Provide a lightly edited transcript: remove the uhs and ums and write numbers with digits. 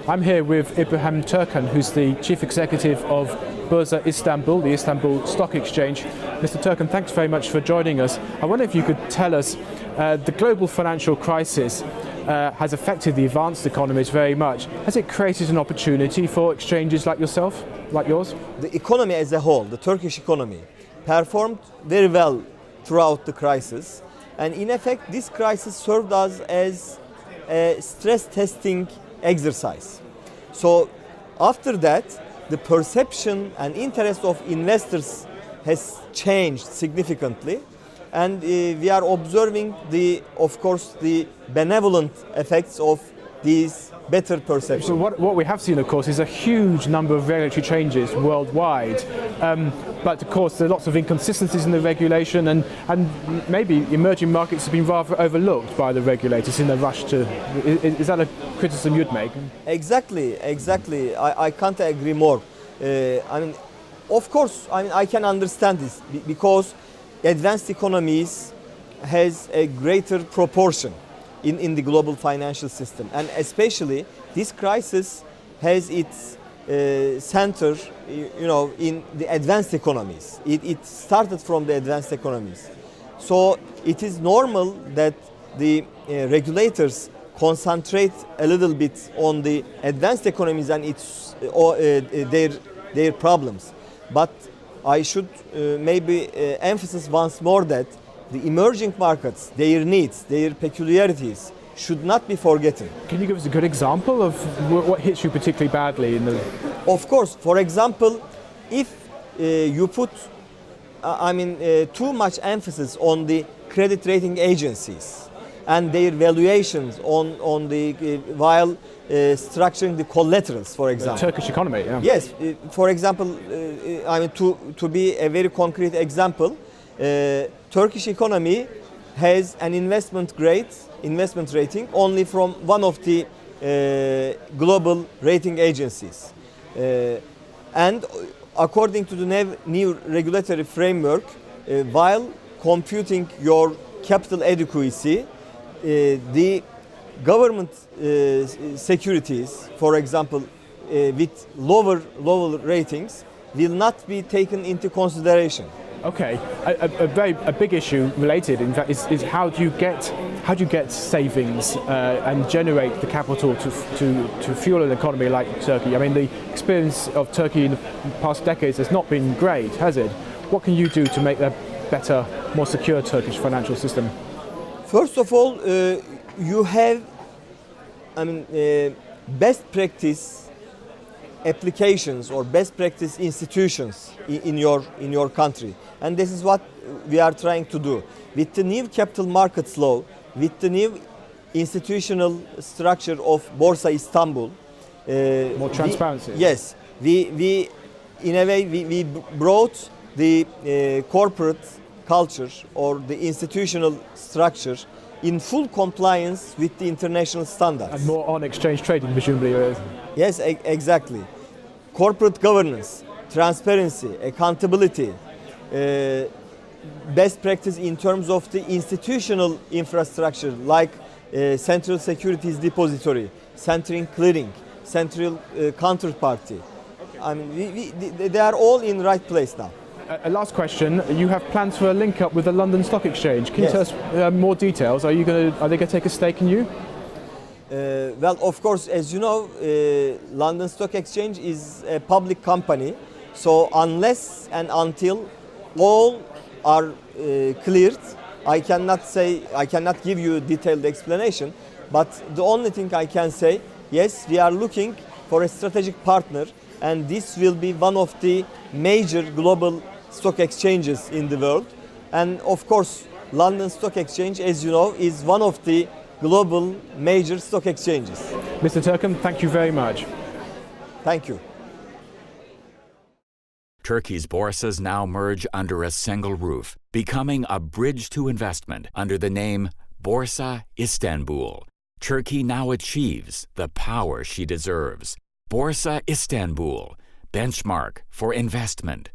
I'm here with İbrahim Turhan, who's the Chief Executive of Borsa Istanbul, the Istanbul Stock Exchange. Mr. Turhan, thanks very much for joining us. I wonder if you could tell us, the global financial crisis has affected the advanced economies very much. Has it created an opportunity for exchanges like yours? The economy as a whole, the Turkish economy, performed very well throughout the crisis. And in effect, this crisis served us as a stress testing exercise. So after that, the perception and interest of investors has changed significantly. And we are observing of course, the benevolent effects of these better perception. So what we have seen, of course, is a huge number of regulatory changes worldwide. But of course, there are lots of inconsistencies in the regulation, and maybe emerging markets have been rather overlooked by the regulators in the rush to. Is that a criticism you'd make? Exactly. I can't agree more. Of course, I can understand this because advanced economies has a greater proportion in the global financial system, and especially this crisis has its center, in the advanced economies. It started from the advanced economies, so it is normal that the regulators concentrate a little bit on the advanced economies and their problems. But I should maybe emphasize once more that the emerging markets, their needs, their peculiarities should not be forgotten. Can you give us a good example of what hits you particularly badly in the? Of course, for example, if you put, too much emphasis on the credit rating agencies and their valuations on the while structuring the collaterals, for example. The Turkish economy, yeah. Yes, for example, to be a very concrete example, Turkish economy has an investment rating only from one of the global rating agencies. And according to the new regulatory framework, while computing your capital adequacy, the government securities, for example, with lower ratings, will not be taken into consideration. Okay, a big issue related, in fact, is how do you get savings and generate the capital to fuel an economy like Turkey? I mean, the experience of Turkey in the past decades has not been great, has it? What can you do to make a better, more secure Turkish financial system? First of all, you have, best practice applications or best practice institutions in your country, and this is what we are trying to do with the new capital markets law, with the new institutional structure of Borsa Istanbul. More transparency. We in a way we brought the corporate culture or the institutional structure in full compliance with the international standards. And more on exchange trading, presumably. Yes, exactly. Corporate governance, transparency, accountability, best practice in terms of the institutional infrastructure like central securities depository, central clearing, central counterparty. They are all in the right place now. A last question. You have plans for a link up with the London Stock Exchange. Can you tell us more details? Are they going to take a stake in you? Well, of course, as you know, London Stock Exchange is a public company. So unless and until all are cleared, I cannot give you a detailed explanation. But the only thing I can say, yes, we are looking for a strategic partner, and this will be one of the major global stock exchanges in the world. And of course, London Stock Exchange, as you know, is one of the global major stock exchanges. Mr. Turhan, thank you very much. Thank you. Turkey's borsas now merge under a single roof, becoming a bridge to investment under the name Borsa Istanbul. Turkey now achieves the power she deserves. Borsa Istanbul, benchmark for investment.